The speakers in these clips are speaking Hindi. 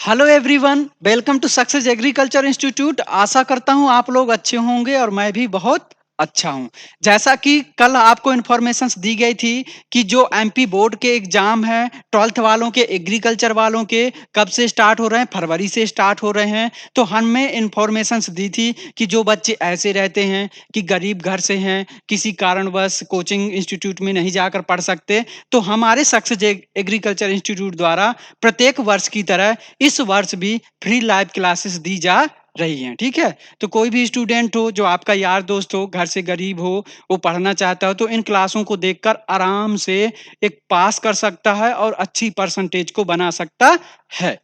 Hello everyone, welcome to success agriculture institute. आशा करता हूं आप लोग अच्छे होंगे और मैं भी बहुत अच्छा हूं। जैसा कि कल आपको इन्फॉर्मेशंस दी गई थी कि जो एमपी बोर्ड के एग्जाम हैं 12th वालों के, एग्रीकल्चर वालों के कब से स्टार्ट हो रहे हैं, फरवरी से स्टार्ट हो रहे हैं। तो हमें इन्फॉर्मेशंस दी थी कि जो बच्चे ऐसे रहते हैं कि गरीब घर से हैं, किसी कारणवश कोचिंग इंस्टीट्यूट में नहीं जाकर पढ़ सकते, तो हमारे सक्सेस एग्रीकल्चर इंस्टीट्यूट द्वारा प्रत्येक वर्ष की तरह इस वर्ष भी फ्री लाइव क्लासेस दी जा रही हैं। ठीक है, तो कोई भी स्टूडेंट हो जो आपका यार दोस्त हो, घर से गरीब हो, वो पढ़ना चाहता हो, तो इन क्लासों को देखकर आराम से एक पास कर सकता है और अच्छी परसेंटेज को बना सकता है।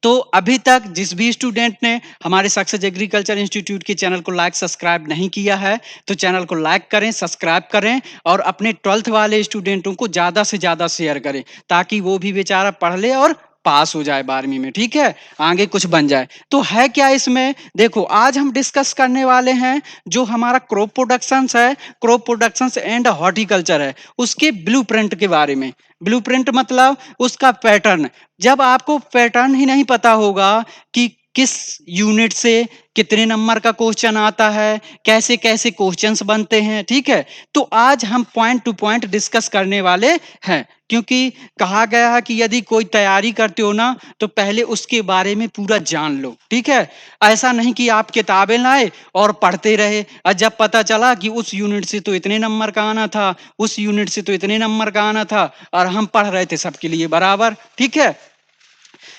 तो अभी तक जिस भी स्टूडेंट ने हमारे सक्सेस एग्रीकल्चर इंस्टीट्यूट के चैनल को लाइक सब्सक्राइब नहीं किया है, तो चैनल को लाइक करें, सब्सक्राइब करें और अपने 12th वाले स्टूडेंटों को ज्यादा से ज्यादा शेयर करें, ताकि वो भी बेचारा पढ़ ले और पास हो जाए 12वीं में। ठीक है, आगे कुछ बन जाए। तो है क्या इसमें, देखो आज हम डिस्कस करने वाले हैं जो हमारा क्रॉप प्रोडक्शंस है, क्रॉप प्रोडक्शंस एंड हॉर्टिकल्चर है, उसके ब्लूप्रिंट के बारे में। ब्लूप्रिंट मतलब उसका पैटर्न। जब आपको पैटर्न ही नहीं पता होगा कि किस यूनिट से कितने नंबर का क्वेश्चन आता है, कैसे कैसे क्वेश्चंस बनते हैं, ठीक है, तो आज हम पॉइंट टू पॉइंट डिस्कस करने वाले हैं। क्योंकि कहा गया है कि यदि कोई तैयारी करते हो ना, तो पहले उसके बारे में पूरा जान लो। ठीक है, ऐसा नहीं कि आप किताबें लाए और पढ़ते रहे और जब पता चला कि उस यूनिट से तो इतने नंबर का आना था, उस यूनिट से तो इतने नंबर का आना था, और हम पढ़ रहे थे सबके लिए बराबर। ठीक है,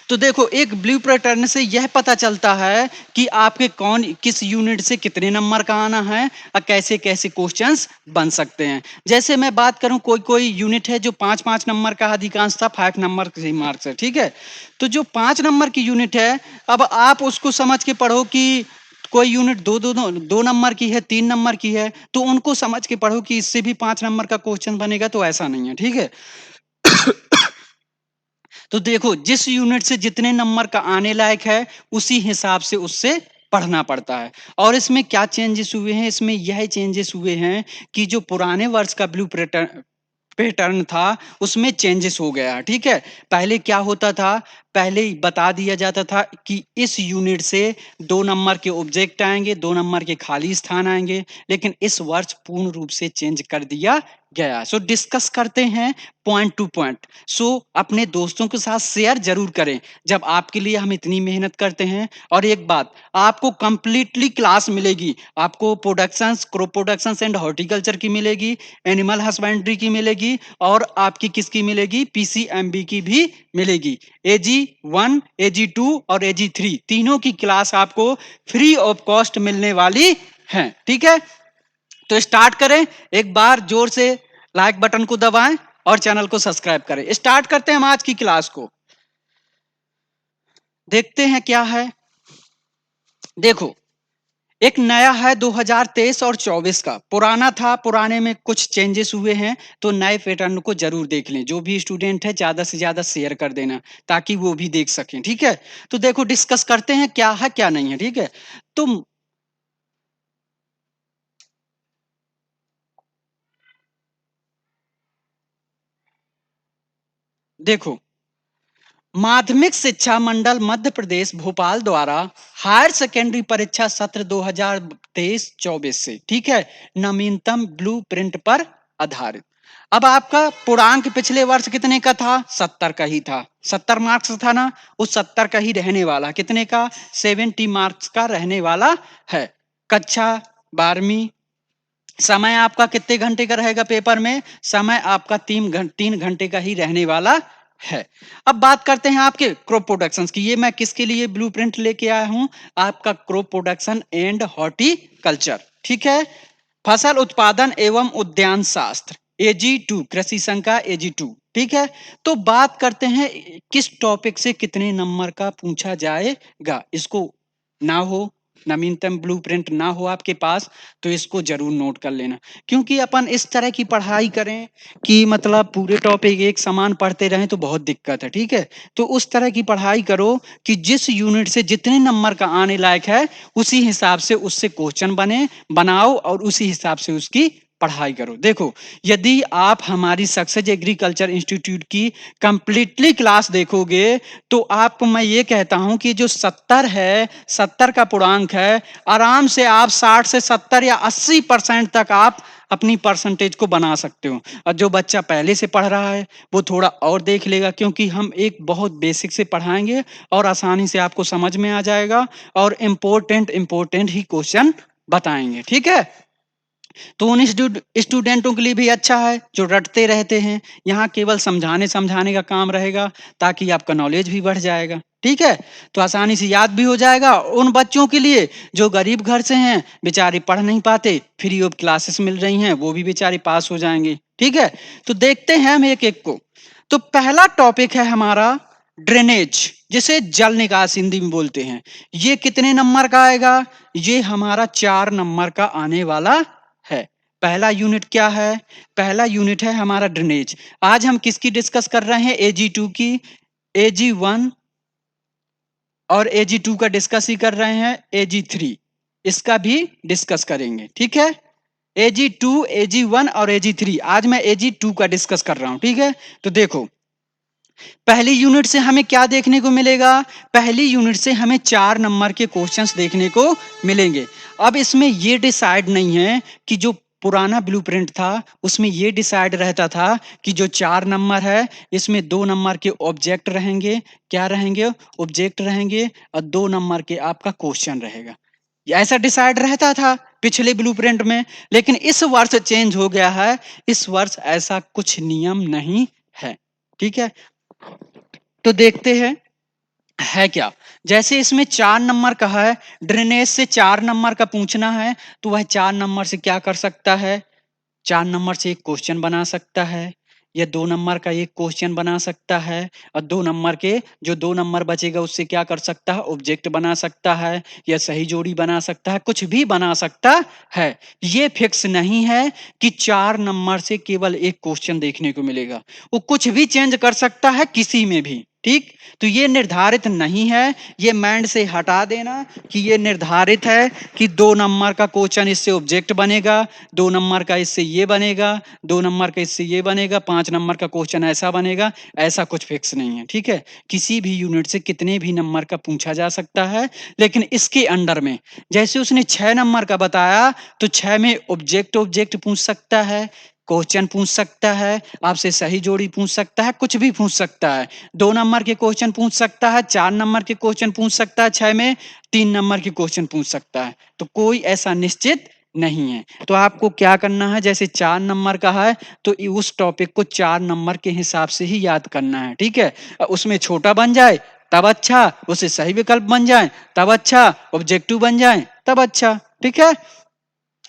तो देखो एक ब्लू पैटर्न से यह पता चलता है कि आपके कौन किस यूनिट से कितने नंबर का आना है और कैसे कैसे क्वेश्चंस बन सकते हैं। जैसे मैं बात करूं, कोई कोई यूनिट है जो 5-5 नंबर का, अधिकांश था 5 नंबर के मार्क्स है। ठीक है, तो जो 5 नंबर की यूनिट है, अब आप उसको समझ के पढ़ो कि कोई यूनिट दो नंबर की है, 3 नंबर की है, तो उनको समझ के पढ़ो कि इससे भी 5 नंबर का क्वेश्चन बनेगा, तो ऐसा नहीं है। ठीक है, तो देखो जिस यूनिट से जितने नंबर का आने लायक है, उसी हिसाब से उससे पढ़ना पड़ता है। और इसमें क्या चेंजेस हुए हैं, इसमें यह चेंजेस हुए हैं कि जो पुराने वर्ष का ब्लू पैटर्न था, उसमें चेंजेस हो गया। ठीक है, पहले क्या होता था, पहले ही बता दिया जाता था कि इस यूनिट से 2 नंबर के ऑब्जेक्ट आएंगे, 2 नंबर के खाली स्थान आएंगे, लेकिन इस वर्ष पूर्ण रूप से चेंज कर दिया गया। सो डिस्कस करते हैं पॉइंट टू पॉइंट। सो अपने दोस्तों के साथ शेयर जरूर करें जब आपके लिए हम इतनी मेहनत करते हैं। और एक बात, आपको कंप्लीटली क्लास मिलेगी, आपको productions, crop productions and horticulture की मिलेगी, एनिमल हस्बेंड्री की मिलेगी, और आपकी किसकी मिलेगी, पीसीएमबी की भी मिलेगी। AG1, AG2 और AG3 तीनों की क्लास आपको फ्री ऑफ कॉस्ट मिलने वाली है। ठीक है, तो स्टार्ट करें। एक बार जोर से लाइक बटन को दबाएं और चैनल को सब्सक्राइब करें। स्टार्ट करते हैं हम आज की क्लास को। देखते हैं क्या है। देखो एक नया है 2023 और 24 का, पुराना था, पुराने में कुछ चेंजेस हुए हैं, तो नए पैटर्न को जरूर देख लें। जो भी स्टूडेंट है ज्यादा से ज्यादा शेयर कर देना, ताकि वो भी देख सकें। ठीक है, तो देखो डिस्कस करते हैं क्या है क्या नहीं है। ठीक है, तो देखो माध्यमिक शिक्षा मंडल मध्य प्रदेश भोपाल द्वारा हायर सेकेंडरी परीक्षा सत्र 2023-24 से, ठीक है, नवीनतम ब्लू प्रिंट पर आधारित। अब आपका पूर्णांक पिछले वर्ष कितने का था, 70 का ही था। 70 मार्क्स था ना, उस 70 का ही रहने वाला, कितने का, 70 मार्क्स का रहने वाला है। कक्षा 12वीं। समय आपका कितने घंटे का रहेगा पेपर में, समय आपका 3 घंटे का ही रहने वाला है। अब बात करते हैं आपके क्रॉप प्रोडक्शंस की। ये मैं किसके लिए ब्लूप्रिंट लेके आया हूं, आपका क्रॉप प्रोडक्शन एंड हॉर्टिकल्चर। ठीक है, फसल उत्पादन एवं उद्यान शास्त्र, AG2, कृषि संख्या AG2। ठीक है, तो बात करते हैं किस टॉपिक से कितने नंबर का पूछा जाएगा। इसको ना हो, नवीनतम ब्लूप्रिंट ना हो आपके पास, तो इसको जरूर नोट कर लेना। क्योंकि अपन इस तरह की पढ़ाई करें कि मतलब पूरे टॉपिक एक समान पढ़ते रहें तो बहुत दिक्कत है। ठीक है, तो उस तरह की पढ़ाई करो कि जिस यूनिट से जितने नंबर का आने लायक है, उसी हिसाब से उससे क्वेश्चन बनाओ और उसी हिसाब से उसकी पढ़ाई करो। देखो, यदि आप हमारी सक्सेस एग्रीकल्चर इंस्टीट्यूट की कंप्लीटली क्लास देखोगे, तो आपको मैं ये कहता हूं कि जो 70 है, 70 का पूर्णांक है, आराम से आप 60 से 70 या 80% तक आप अपनी परसेंटेज को बना सकते हो। और जो बच्चा पहले से पढ़ रहा है, वो थोड़ा और देख लेगा, क्योंकि हम एक बहुत बेसिक से पढ़ाएंगे और आसानी से आपको समझ में आ जाएगा और इम्पोर्टेंट ही क्वेश्चन बताएंगे। ठीक है? तो उन स्टूडेंटों के लिए भी अच्छा है जो रटते रहते हैं। यहाँ केवल समझाने समझाने का काम रहेगा, ताकि आपका नॉलेज भी बढ़ जाएगा। ठीक है? तो आसानी से याद भी हो जाएगा। उन बच्चों के लिए जो गरीब घर से हैं, बेचारे पढ़ नहीं पाते, फ्री ऑफ क्लासेस मिल रही हैं, वो भी बेचारे पास हो जाएंगे। ठीक है? तो देखते हैं हम एक एक को। तो पहला टॉपिक है हमारा ड्रेनेज, जिसे जल निकास हिंदी में बोलते हैं। ये कितने नंबर का आएगा? ये हमारा 4 नंबर का आने वाला है। पहला यूनिट क्या है? पहला यूनिट है हमारा ड्रेनेज। आज हम किसकी डिस्कस कर रहे हैं? AG2 की। AG1 और AG2 का डिस्कस ही कर रहे हैं। AG3 इसका भी डिस्कस करेंगे। ठीक है? AG2, AG1 और AG3। आज मैं AG2 का डिस्कस कर रहा हूं। ठीक है? तो देखो, पहली यूनिट से हमें क्या देखने को मिलेगा? पहली यूनिट से हमें 4 नंबर के क्वेश्चंस देखने को मिलेंगे। अब इसमें ये डिसाइड नहीं है कि जो पुराना ब्लूप्रिंट था, उसमें ये डिसाइड रहता था कि जो 4 नंबर है, इसमें 2 नंबर के ऑब्जेक्ट रहेंगे। क्या रहेंगे? ऑब्जेक्ट रहेंगे, और 2 नंबर के आपका क्वेश्चन रहेगा। ऐसा डिसाइड रहता था पिछले ब्लूप्रिंट में, लेकिन इस वर्ष चेंज हो गया है। इस वर्ष ऐसा कुछ नियम नहीं है। ठीक है? तो देखते हैं है क्या। जैसे इसमें 4 नंबर का है, ड्रेनेज से 4 नंबर का पूछना है, तो वह 4 नंबर से क्या कर सकता है? 4 नंबर से एक क्वेश्चन बना सकता है, या 2 नंबर का एक क्वेश्चन बना सकता है, और 2 नंबर के जो 2 नंबर बचेगा उससे क्या कर सकता है? ऑब्जेक्ट बना सकता है, या सही जोड़ी बना सकता है, कुछ भी बना सकता है। ये फिक्स नहीं है कि 4 नंबर से केवल एक क्वेश्चन देखने को मिलेगा। वो कुछ भी चेंज कर सकता है किसी में भी। ठीक? तो ये निर्धारित नहीं है। ये माइंड से हटा देना कि ये निर्धारित है कि 2 नंबर का क्वेश्चन इससे ऑब्जेक्ट बनेगा, 2 नंबर का इससे ये बनेगा, 2 नंबर का इससे ये बनेगा, 5 नंबर का क्वेश्चन ऐसा बनेगा। ऐसा कुछ फिक्स नहीं है। ठीक है? किसी भी यूनिट से कितने भी नंबर का पूछा जा सकता है, लेकिन इसके अंडर में जैसे उसने 6 नंबर का बताया, तो 6 में ऑब्जेक्ट ऑब्जेक्ट पूछ सकता है, क्वेश्चन पूछ सकता है, आपसे सही जोड़ी पूछ सकता है, कुछ भी पूछ सकता है। 2 नंबर के क्वेश्चन पूछ सकता है, 4 नंबर के क्वेश्चन पूछ सकता है, 6 में 3 नंबर के क्वेश्चन पूछ सकता है। तो कोई ऐसा निश्चित नहीं है। तो आपको क्या करना है? जैसे 4 नंबर का है, तो उस टॉपिक को 4 नंबर के हिसाब से ही याद करना है। ठीक है? उसमें छोटा बन जाए तब अच्छा, उससे सही विकल्प बन जाए तब अच्छा, ऑब्जेक्टिव बन जाए तब अच्छा। ठीक है?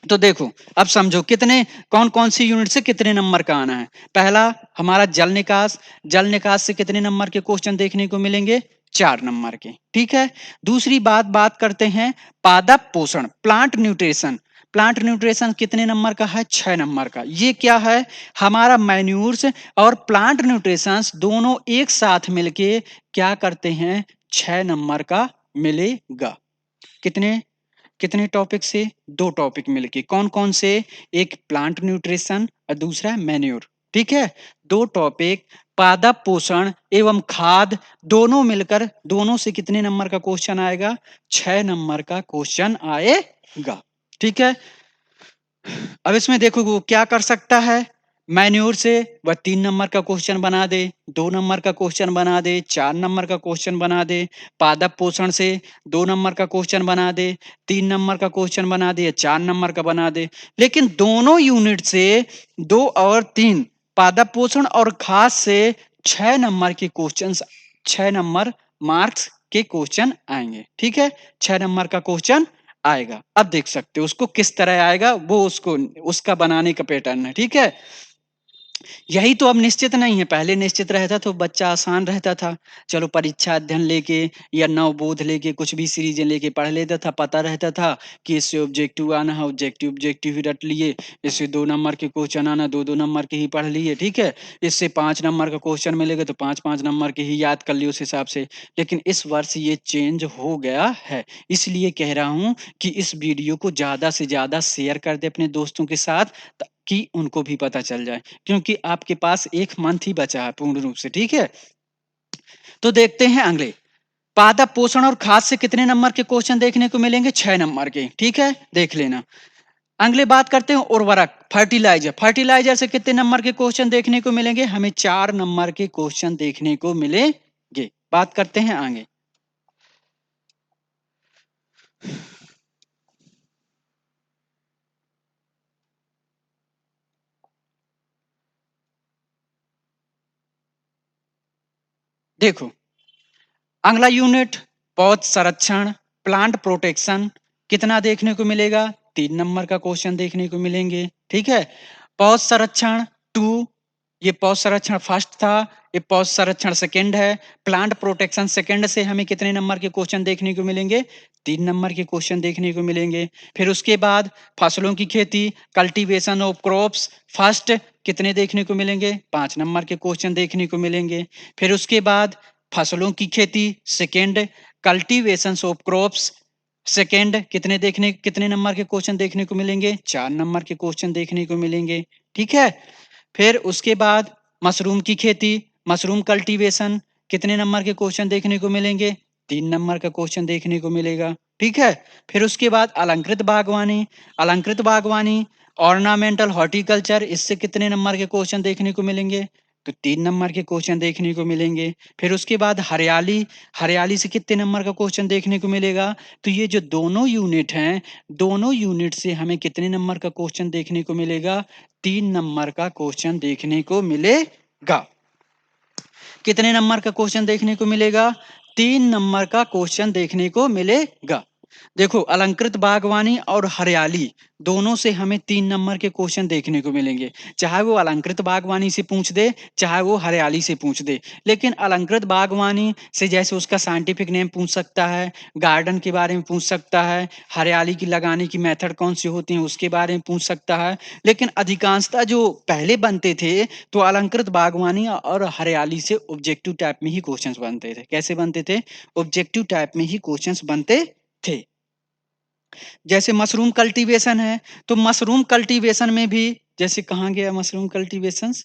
तो देखो, अब समझो कितने कौन कौन सी यूनिट से कितने नंबर का आना है। पहला हमारा जल निकास। जल निकास से कितने नंबर के क्वेश्चन देखने को मिलेंगे? 4 नंबर के। ठीक है? दूसरी बात करते हैं पादप पोषण, प्लांट न्यूट्रिशन। प्लांट न्यूट्रिशन कितने नंबर का है? 6 नंबर का। ये क्या है? हमारा मैन्यूर्स और प्लांट न्यूट्रिशंस दोनों एक साथ मिलके क्या करते हैं? 6 नंबर का मिलेगा। कितने कितने टॉपिक से? 2 टॉपिक मिलके। कौन-कौन से? एक प्लांट न्यूट्रिशन और दूसरा मैन्योर। ठीक है? 2 टॉपिक पादप पोषण एवं खाद दोनों मिलकर दोनों से कितने नंबर का क्वेश्चन आएगा? 6 नंबर का क्वेश्चन आएगा। ठीक है? अब इसमें देखो वो क्या कर सकता है। मैन्योर से वह 3 नंबर का क्वेश्चन बना दे, 2 नंबर का क्वेश्चन बना दे, 4 नंबर का क्वेश्चन बना दे। पादप पोषण से 2 नंबर का क्वेश्चन बना दे, 3 नंबर का क्वेश्चन बना दे, या 4 नंबर का बना दे। लेकिन दोनों यूनिट से 2 और 3, पादप पोषण और खाद से 6 नंबर के क्वेश्चंस, 6 नंबर मार्क्स के क्वेश्चन आएंगे। ठीक है? 6 नंबर का क्वेश्चन आएगा। अब देख सकते हो उसको किस तरह आएगा, वो उसको उसका बनाने का पैटर्न है। ठीक है? यही तो अब निश्चित नहीं है। पहले निश्चित रहता तो बच्चा आसान रहता था। चलो परीक्षा अध्ययन लेके या नवबोध लेके कुछ भी सीरीज़ें लेके पढ़ लेता था। पता रहता था कि इससे ऑब्जेक्टिव आना है, ऑब्जेक्टिव ही रट लिए। इससे 2 नंबर के क्वेश्चन आना, 2-2 नंबर के ही पढ़ लिए। ठीक है? इससे 5 नंबर का क्वेश्चन मिलेगा तो 5-5 नंबर के ही याद कर लिए उस हिसाब से। लेकिन इस वर्ष ये चेंज हो गया है। इसलिए कह रहा हूँ कि इस वीडियो को ज़्यादा से ज़्यादा शेयर कर दें अपने दोस्तों के साथ, कि उनको भी पता चल जाए, क्योंकि आपके पास 1 मंथ ही बचा है पूर्ण रूप से, ठीक है? तो देखते हैं अगले, पादप पोषण और खाद से कितने नंबर के क्वेश्चन देखने को मिलेंगे? 6 नंबर के, ठीक है? देख लेना। अगले बात करते हैं उर्वरक, फर्टिलाइजर। फर्टिलाइजर से कितने नंबर के क्वेश्चन देखने को मिलेंगे? हमें 4 नंबर के क्वेश्चन देखने को मिलेंगे। बात करते हैं आगे। देखो, अगला यूनिट पौध संरक्षण, प्लांट प्रोटेक्शन कितना देखने को मिलेगा? 3 नंबर का क्वेश्चन देखने को मिलेंगे, ठीक है? पौध संरक्षण 2, ये पौध संरक्षण फर्स्ट था, ये पौध संरक्षण सेकंड है। प्लांट प्रोटेक्शन सेकंड से हमें कितने नंबर के क्वेश्चन देखने को मिलेंगे? 3 नंबर के क्वेश्चन देखने को मिलेंगे। फिर उसके बाद फसलों की खेती, कल्टीवेशन ऑफ क्रॉप्स फर्स्ट कितने देखने को मिलेंगे? 5 नंबर के क्वेश्चन देखने को मिलेंगे। फिर उसके बाद फसलों की खेती second, cultivation of crops second कितने नंबर के क्वेश्चन देखने को मिलेंगे? 4 नंबर के क्वेश्चन देखने को मिलेंगे, ठीक है? फिर उसके बाद मशरूम की खेती, मशरूम कल्टीवेशन कितने नंबर के क्वेश्चन देखने को मिलेंगे? 3 नंबर का क्वेश्चन देखने को मिलेगा, ठीक है? फिर उसके बाद अलंकृत बागवानी ऑर्नामेंटल हॉर्टिकल्चर, इससे कितने नंबर के क्वेश्चन देखने को मिलेंगे? तो 3 नंबर के क्वेश्चन देखने को मिलेंगे। फिर उसके बाद हरियाली से कितने नंबर का क्वेश्चन देखने को मिलेगा? तो ये जो दोनों यूनिट हैं, दोनों यूनिट से हमें कितने नंबर का क्वेश्चन देखने को मिलेगा? 3 नंबर का क्वेश्चन देखने को मिलेगा। कितने नंबर का क्वेश्चन देखने को मिलेगा? 3 नंबर का क्वेश्चन देखने को मिलेगा। देखो, अलंकृत बागवानी और हरियाली दोनों से हमें 3 नंबर के क्वेश्चन देखने को मिलेंगे। चाहे वो अलंकृत बागवानी से पूछ दे, चाहे वो हरियाली से पूछ दे। लेकिन अलंकृत बागवानी से जैसे उसका साइंटिफिक नेम पूछ सकता है, गार्डन के बारे में पूछ सकता है, हरियाली की लगाने की मेथड कौन सी होती है उसके बारे में पूछ सकता है। लेकिन अधिकांशतः जो पहले बनते थे, तो अलंकृत बागवानी और हरियाली से ऑब्जेक्टिव टाइप में ही क्वेश्चंस बनते थे। कैसे बनते थे? ऑब्जेक्टिव टाइप में ही क्वेश्चंस बनते थे। जैसे मशरूम कल्टीवेशन है, तो मशरूम कल्टीवेशन में भी जैसे कहाँ गया मशरूम कल्टीवेशंस?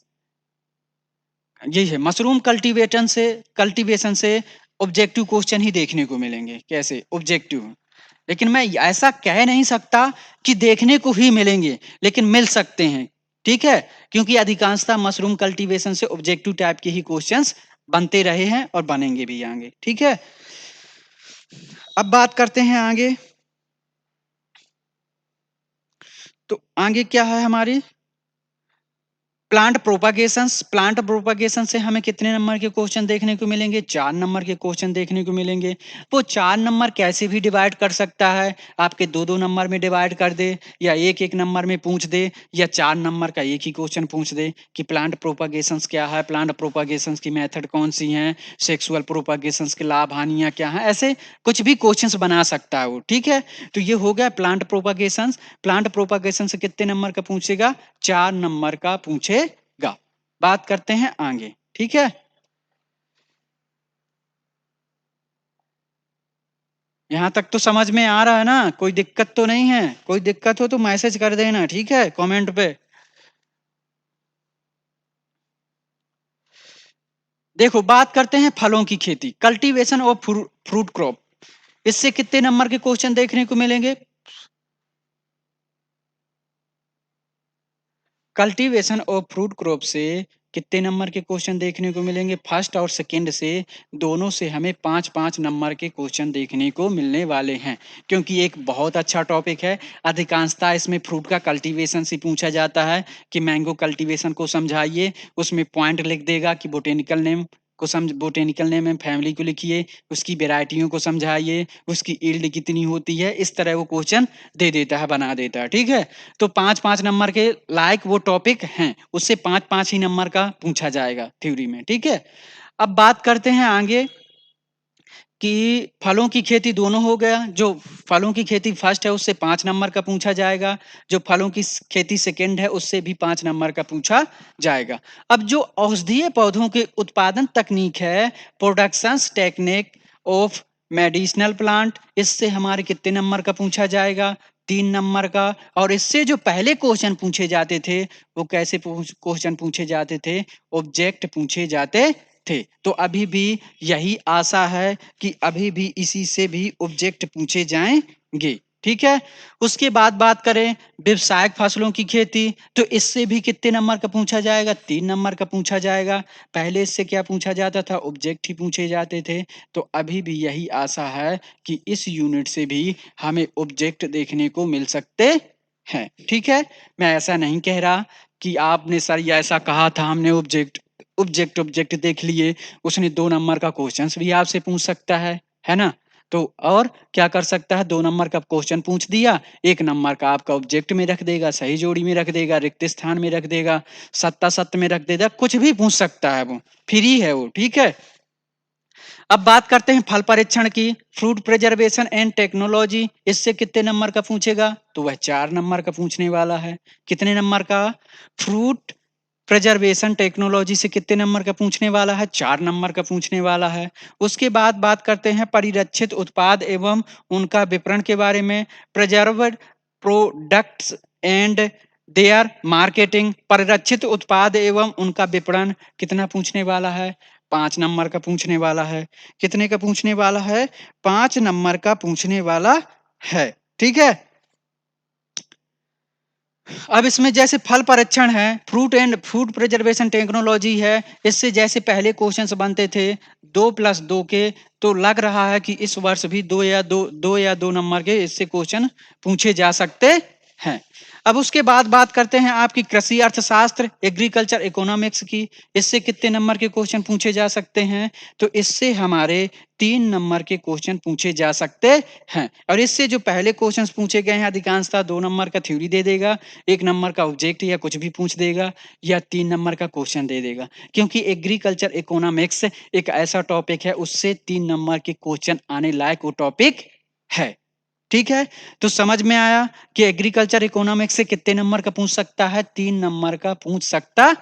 यही है, मशरूम कल्टीवेशन से ऑब्जेक्टिव क्वेश्चन ही देखने को मिलेंगे। कैसे? ऑब्जेक्टिव। लेकिन मैं ऐसा कह नहीं सकता कि देखने को ही मिलेंगे, लेकिन मिल सकते हैं, ठीक है? क्योंकि अधिकांशतः मशरूम कल्टीवेशन से ऑब्जेक्टिव टाइप के ही क्वेश्चंस बनते रहे हैं और बनेंगे भी आगे, ठीक है? अब बात करते हैं आगे। तो आगे क्या है हमारी? प्लांट प्रोपागेशन से हमें कितने नंबर के क्वेश्चन देखने को मिलेंगे? 4 नंबर के क्वेश्चन देखने को मिलेंगे। वो 4 नंबर कैसे भी डिवाइड कर सकता है, आपके 2-2 नंबर में डिवाइड कर दे, या 1-1 नंबर में पूछ दे, या 4 नंबर का एक ही क्वेश्चन पूछ दे कि प्लांट प्रोपागेशंस क्या है, प्लांट प्रोपागेशंस की मेथड कौन सी हैं, सेक्सुअल प्रोपागेशंस के लाभ हानियां क्या हैं, ऐसे कुछ भी क्वेश्चंस बना सकता है वो, ठीक है? तो ये हो गया प्लांट प्रोपागेशंस। प्लांट प्रोपागेशन से कितने नंबर का पूछेगा? 4 नंबर का पूछेगा। बात करते हैं आगे, ठीक है? यहां तक तो समझ में आ रहा है ना? कोई दिक्कत तो नहीं है? कोई दिक्कत हो तो मैसेज कर देना, ठीक है? कमेंट पे। देखो, बात करते हैं फलों की खेती, कल्टीवेशन ऑफ फ्रूट क्रॉप। इससे कितने नंबर के क्वेश्चन देखने को मिलेंगे? कल्टीवेशन ऑफ फ्रूट क्रॉप से कितने नंबर के क्वेश्चन देखने को मिलेंगे? फर्स्ट और सेकंड से दोनों से हमें 5-5 नंबर के क्वेश्चन देखने को मिलने वाले हैं, क्योंकि एक बहुत अच्छा टॉपिक है। अधिकांशतः इसमें फ्रूट का कल्टीवेशन से पूछा जाता है कि मैंगो कल्टीवेशन को समझाइए, उसमें पॉइंट लिख देगा कि बोटेनिकल नेम में फैमिली को लिखिए, उसकी वैरायटियों को समझाइए, उसकी यील्ड कितनी होती है, इस तरह वो क्वेश्चन दे देता है, बना देता है, ठीक है? तो 5-5 नंबर के लायक वो टॉपिक हैं, उससे 5-5 ही नंबर का पूछा जाएगा थ्योरी में, ठीक है? अब बात करते हैं आगे कि फलों की खेती दोनों हो गया, जो फलों की खेती फर्स्ट है उससे 5 नंबर का पूछा जाएगा, जो फलों की खेती सेकंड है उससे भी 5 नंबर का पूछा जाएगा। अब जो औषधीय पौधों के उत्पादन तकनीक है, productions technique of medicinal plant, इससे हमारे कितने नंबर का पूछा जाएगा? 3 नंबर का। और इससे जो पहले क्वेश्चन पूछे जाते थे, वो कैसे क्वेश्चन पूछे जाते थे? ऑब्जेक्ट पूछे जाते थे। तो अभी भी यही आशा है कि अभी भी इसी से भी ऑब्जेक्ट पूछे जाएंगे। ठीक है। उसके बाद बात करें व्यावसायिक फसलों की खेती, तो इससे भी कितने नंबर का पूछा जाएगा? 3 नंबर का पूछा जाएगा। पहले इससे क्या पूछा जाता था? ऑब्जेक्ट ही पूछे जाते थे। तो अभी भी यही आशा है कि इस यूनिट से भी हमें ऑब्जेक्ट देखने को मिल सकते हैं। ठीक है। मैं ऐसा नहीं कह रहा कि आपने सर ये ऐसा कहा था, हमने ऑब्जेक्ट ऑब्जेक्ट ऑब्जेक्ट देख लिए, उसने 2 नंबर का क्वेश्चंस भी आपसे पूछ सकता है ना? तो और क्या कर सकता है? 2 नंबर का क्वेश्चन पूछ दिया, 1 नंबर का आपका ऑब्जेक्ट में रख देगा, सही जोड़ी में रख देगा, रिक्त स्थान में रख देगा, सत्ता सत्य में रख देगा, कुछ भी पूछ सकता है वो, फ्री है वो। ठीक है। अब बात करते हैं फल परीक्षण की, फ्रूट प्रिजर्वेशन एंड टेक्नोलॉजी। इससे कितने नंबर का पूछेगा? तो वह 4 नंबर का पूछने वाला है। कितने नंबर का? फ्रूट प्रिजर्वेशन टेक्नोलॉजी से कितने नंबर का पूछने वाला है? 4 नंबर का पूछने वाला है। उसके बाद बात करते हैं परिरक्षित उत्पाद एवं उनका विपणन के बारे में, preserved products and their marketing. परिरक्षित उत्पाद एवं उनका विपणन कितना पूछने वाला है? 5 नंबर का पूछने वाला है। कितने का पूछने वाला है? 5 नंबर का पूछने वाला है। ठीक है। अब इसमें जैसे फल परीक्षण है, fruit and food preservation technology है, इससे जैसे पहले क्वेश्चंस बनते थे 2+2 के, तो लग रहा है कि इस वर्ष भी 2 नंबर के इससे क्वेश्चन पूछे जा सकते हैं। अब उसके बाद बात करते हैं आपकी कृषि अर्थशास्त्र एग्रीकल्चर इकोनॉमिक्स की। इससे कितने नंबर के क्वेश्चन पूछे जा सकते हैं? तो इससे हमारे 3 नंबर के क्वेश्चन पूछे जा सकते हैं। और इससे जो पहले क्वेश्चंस पूछे गए हैं अधिकांशतः 2 नंबर का थ्योरी दे देगा, 1 नंबर का ऑब्जेक्ट या कुछ भी पूछ देगा, या 3 नंबर का क्वेश्चन दे देगा। क्योंकि एग्रीकल्चर इकोनॉमिक्स एक ऐसा टॉपिक है, उससे 3 नंबर के क्वेश्चन आने लायक वो टॉपिक है। ठीक है। तो समझ में आया कि एग्रीकल्चर इकोनॉमिक्स से कितने नंबर का पूछ सकता है? 3 नंबर का पूछ सकता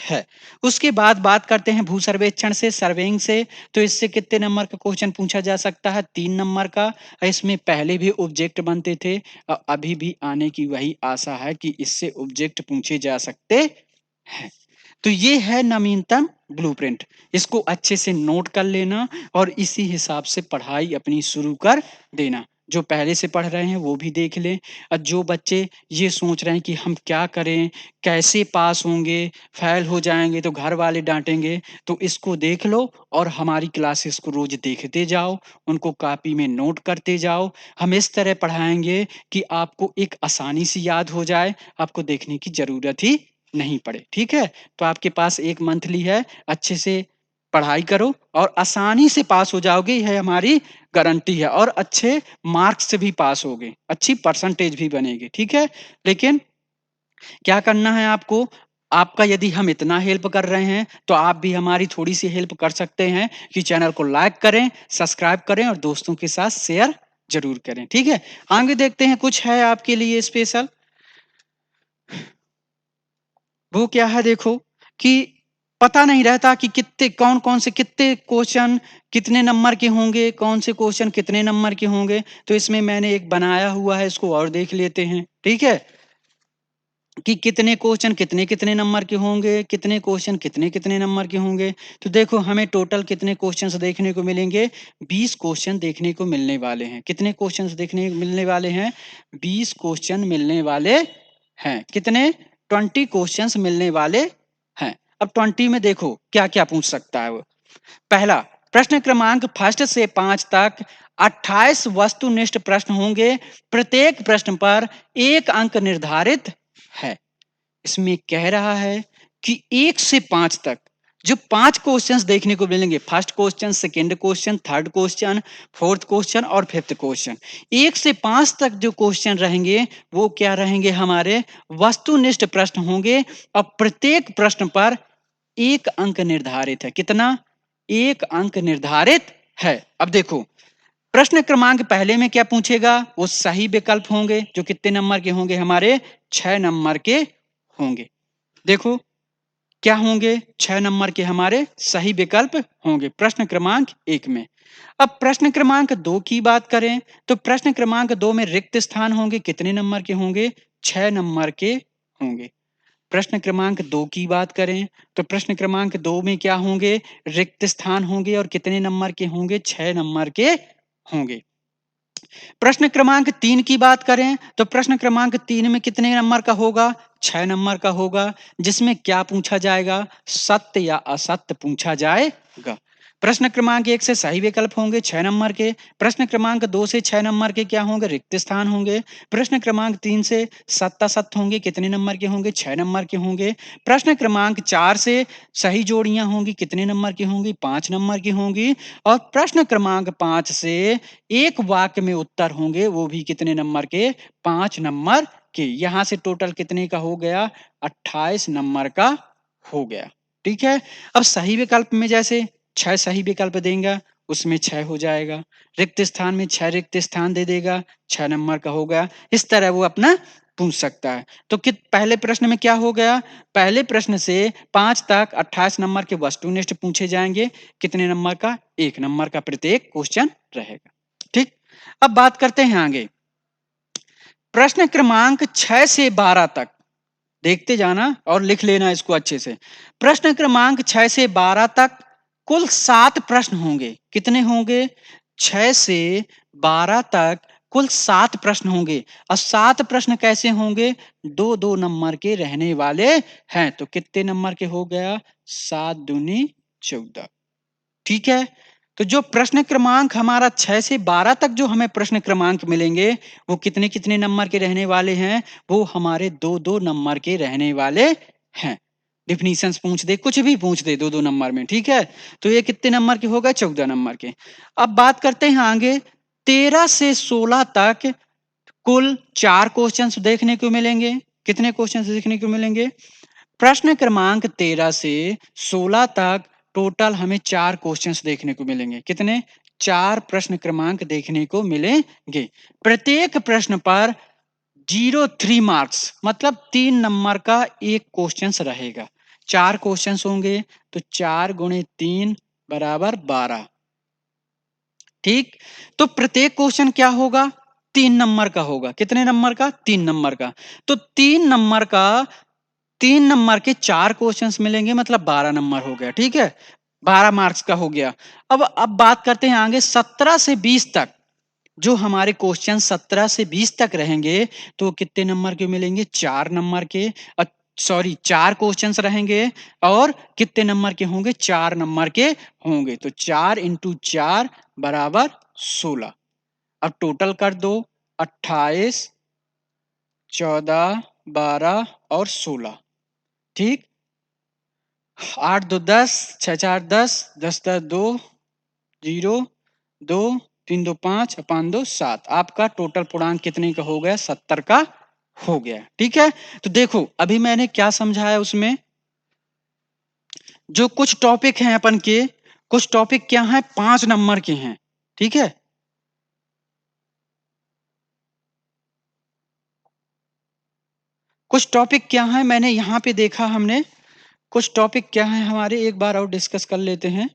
है। उसके बाद बात करते हैं भू सर्वेक्षण से, सर्वेइंग से, तो इससे कितने नंबर का क्वेश्चन पूछा जा सकता है? 3 नंबर का। इसमें पहले भी ऑब्जेक्ट बनते थे और अभी भी आने की वही आशा है कि इससे ऑब्जेक्ट पूछे जा सकते हैं। तो ये है नवीनतम ब्लूप्रिंट। इसको अच्छे से नोट कर लेना और इसी हिसाब से पढ़ाई अपनी शुरू कर देना। जो पहले से पढ़ रहे हैं वो भी देख लें, और जो बच्चे ये सोच रहे हैं कि हम क्या करें, कैसे पास होंगे, फेल हो जाएंगे तो घर वाले डांटेंगे, तो इसको देख लो और हमारी क्लासेस को रोज देखते जाओ, उनको कॉपी में नोट करते जाओ। हम इस तरह पढ़ाएंगे कि आपको एक आसानी से याद हो जाए, आपको देखने की जरूरत ही नहीं पड़े। ठीक है। तो आपके पास 1 मंथली है, अच्छे से पढ़ाई करो और आसानी से पास हो जाओगे, यह हमारी गारंटी है। और अच्छे मार्क्स से भी पास होगे, अच्छी परसेंटेज भी बनेगी। ठीक है। लेकिन क्या करना है आपको? आपका यदि हम इतना हेल्प कर रहे हैं, तो आप भी हमारी थोड़ी सी हेल्प कर सकते हैं कि चैनल को लाइक करें, सब्सक्राइब करें और दोस्तों के साथ शेयर जरूर करें। ठीक है। आगे देखते हैं, कुछ है आपके लिए स्पेशल। वो क्या है देखो, कि पता नहीं रहता कि कितने कौन-कौन से कितने क्वेश्चन कितने नंबर के होंगे, कौन से क्वेश्चन कितने नंबर के होंगे। तो इसमें मैंने एक बनाया हुआ है, इसको और देख लेते हैं। ठीक है। कि कितने क्वेश्चन कितने-कितने नंबर के होंगे, कितने क्वेश्चन कितने-कितने नंबर के होंगे। तो देखो हमें टोटल कितने क्वेश्चंस देखने को मिलेंगे? 20 क्वेश्चन देखने को मिलने वाले हैं। कितने क्वेश्चंस देखने को मिलने वाले हैं? 20 क्वेश्चन मिलने वाले हैं। कितने? 20 क्वेश्चंस मिलने वाले हैं। अब 20 में देखो क्या-क्या पूछ सकता है वो। पहला प्रश्न क्रमांक फर्स्ट से 5 तक 28 वस्तुनिष्ठ प्रश्न होंगे। प्रत्येक प्रश्न पर 1 अंक निर्धारित है। इसमें कह रहा है कि 1 से 5 तक जो 5 क्वेश्चंस देखने को मिलेंगे, first question, second question, third question, fourth question और फिफ्थ क्वेश्चन, 1 से 5 तक जो क्वेश्चन रहेंगे वो क्या रहेंगे? हमारे वस्तुनिष्ठ प्रश्न होंगे और प्रत्येक प्रश्न पर 1 अंक निर्धारित है। कितना? 1 अंक निर्धारित है। अब देखो प्रश्न क्रमांक पहले में क्या पूछेगा? वो सही विकल्प होंगे, जो कितने नंबर के होंगे? हमारे 6 नंबर के होंगे। देखो क्या होंगे? 6 नंबर के हमारे सही विकल्प होंगे प्रश्न क्रमांक 1 में। अब प्रश्न क्रमांक 2 की बात करें, तो प्रश्न क्रमांक 2 में रिक्त स्थान होंगे, कितने नंबर के होंगे? 6 नंबर के होंगे। प्रश्न क्रमांक 2 की बात करें, तो प्रश्न क्रमांक 2 में क्या होंगे? रिक्त स्थान होंगे और कितने नंबर के होंगे? 6 नंबर के होंगे। प्रश्न क्रमांक 3 की बात करें, तो प्रश्न क्रमांक 3 में कितने नंबर का होगा? 6 नंबर का होगा, जिसमें क्या पूछा जाएगा? सत्य या असत्य पूछा जाएगा। प्रश्न क्रमांक 1 से सही विकल्प होंगे 6 नंबर के, प्रश्न क्रमांक 2 से 6 नंबर के क्या होंगे? रिक्त स्थान होंगे, प्रश्न क्रमांक 3 से सत्य असत्य होंगे, कितने नंबर के होंगे? 6 नंबर के होंगे, प्रश्न क्रमांक 4 से सही जोड़ियां होंगी, कितने नंबर की होंगी? 5 नंबर की होंगी, और प्रश्न क्रमांक 5 से एक वाक्य में उत्तर होंगे, वो भी कितने नंबर के? 5 नंबर के। यहां से टोटल कितने का हो गया? 28 नंबर का हो गया। ठीक है। अब सही विकल्प में जैसे 6 सही विकल्प देंगे, उसमें 6 हो जाएगा, रिक्त स्थान में 6 रिक्त स्थान दे देगा, 6 नंबर का हो गया। इस तरह वो अपना पूछ सकता है। तो पहले प्रश्न में क्या हो गया? पहले प्रश्न से 5 तक 28 नंबर के वस्तुनिष्ठ पूछे जाएंगे, कितने नंबर का? 1 नंबर का प्रत्येक क्वेश्चन रहेगा। ठीक। अब बात करते हैं आगे, प्रश्न क्रमांक 6 से 12 तक देखते जाना और लिख लेना इसको अच्छे से। प्रश्न क्रमांक 6 से 12 तक कुल 7 प्रश्न होंगे, कितने होंगे? 6 से 12 तक कुल 7 प्रश्न होंगे, और 7 प्रश्न कैसे होंगे? 2-2 नंबर के रहने वाले हैं। तो कितने नंबर के हो गया? 7 दूनी 14। ठीक है। तो जो प्रश्न क्रमांक हमारा 6 से 12 तक जो हमें प्रश्न क्रमांक मिलेंगे, वो कितने कितने नंबर के रहने वाले हैं? वो हमारे 2-2 नंबर के रहने वाले हैं। डिफिनीशंस पूछ दे, कुछ भी पूछ दे 2-2 नंबर में, ठीक है। तो ये कितने नंबर के होगा? 14 नंबर के। अब बात करते हैं आगे, 13 से 16 तक कुल 4 क्वेश्चंस देखने को मिलेंगे। कितने क्वेश्चंस देखने को मिलेंगे? प्रश्न क्रमांक 13 से 16 तक टोटल हमें 4 क्वेश्चंस देखने को मिलेंगे। कितने? 4 प्रश्न क्रमांक देखने को मिलेंगे। प्रत्येक प्रश्न पर 03 मार्क्स, मतलब 3 नंबर का एक क्वेश्चंस रहेगा। 4 क्वेश्चंस होंगे, तो 4 गुणे 3 बराबर 12। ठीक। तो प्रत्येक क्वेश्चन क्या होगा? 3 नंबर का होगा। कितने नंबर का? 3 नंबर का। तो 3 नंबर का 3 नंबर के 4 क्वेश्चंस मिलेंगे, मतलब 12 नंबर हो गया। ठीक है। 12 मार्क्स का हो गया। अब बात करते हैं आगे 17 से 20 तक। जो हमारे क्वेश्चन 17 से 20 तक रहेंगे, तो कितने नंबर के मिलेंगे? 4 नंबर के। सॉरी, 4 क्वेश्चंस रहेंगे, और कितने नंबर के होंगे? 4 नंबर के होंगे। तो 4 इंटू 4 बराबर 16। अब टोटल कर दो, 28, 14, 12 और 16। ठीक। 8 2 10, 6 4 10, 10 10 2, 0, 2, 3 2 5, 5 2 7। आपका टोटल पूर्णांक कितने का हो गया? 70 का हो गया। ठीक है। तो देखो अभी मैंने क्या समझाया उसमें, जो कुछ टॉपिक हैं अपन के, कुछ टॉपिक क्या हैं? 5 नंबर के हैं। ठीक है। कुछ टॉपिक क्या हैं, मैंने यहाँ पे देखा हमने, कुछ टॉपिक क्या हैं हमारे, एक बार और डिस्कस कर लेते हैं।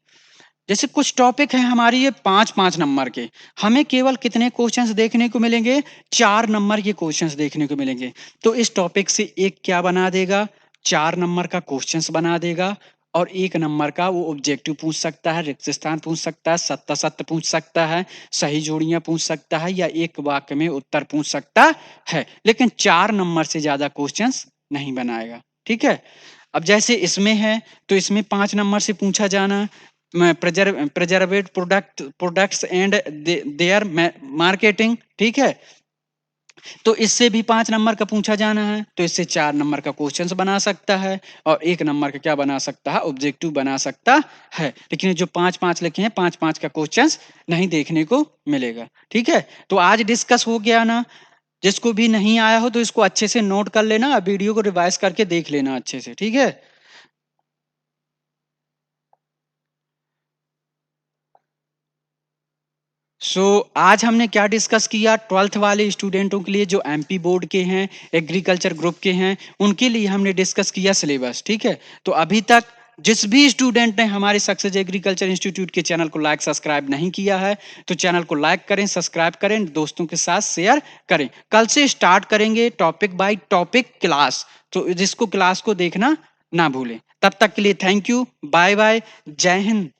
जैसे कुछ टॉपिक है हमारी ये 5-5 नंबर के, हमें केवल कितने क्वेश्चंस देखने को मिलेंगे? 4 नंबर के क्वेश्चंस देखने को मिलेंगे। तो इस टॉपिक से एक क्या बना देगा? 4 नंबर का क्वेश्चंस बना देगा, और 1 नंबर का वो ऑब्जेक्टिव पूछ सकता है, रिक्त स्थान पूछ सकता है, सत्य असत्य पूछ सकता है, सही जोड़ियां पूछ सकता है, या एक वाक्य में उत्तर पूछ सकता है। लेकिन 4 नंबर से ज्यादा क्वेश्चंस नहीं बनाएगा। ठीक है। अब जैसे इसमें है, तो इसमें 5 नंबर से पूछा जाना, प्रिजर्वेट प्रोडक्ट्स एंड देयर मार्केटिंग। ठीक है। तो इससे भी 5 नंबर का पूछा जाना है, तो इससे 4 नंबर का क्वेश्चंस बना सकता है, और 1 नंबर का क्या बना सकता है? ऑब्जेक्टिव बना सकता है। लेकिन ये जो 5-5 लिखे हैं, 5-5 का क्वेश्चंस नहीं देखने को मिलेगा। ठीक है। तो आज डिस्कस हो गया ना। जिसको भी नहीं आया हो तो इसको अच्छे से नोट कर लेना, वीडियो को रिवाइज करके देख लेना अच्छे से। ठीक है। सो आज हमने क्या डिस्कस किया 12th वाले स्टूडेंटों के लिए जो एमपी बोर्ड के हैं, एग्रीकल्चर ग्रुप के हैं, उनके लिए हमने डिस्कस किया सिलेबस। ठीक है, तो अभी तक जिस भी स्टूडेंट ने हमारे सक्सेस एग्रीकल्चर इंस्टीट्यूट के चैनल को लाइक सब्सक्राइब नहीं किया है तो चैनल को लाइक करें, सब्सक्राइब करें, दोस्तों के साथ शेयर करें। कल से स्टार्ट करेंगे टॉपिक बाय टॉपिक क्लास, तो जिसको क्लास को देखना ना भूलें। तब तक के लिए थैंक यू, बाय बाय, जय हिंद।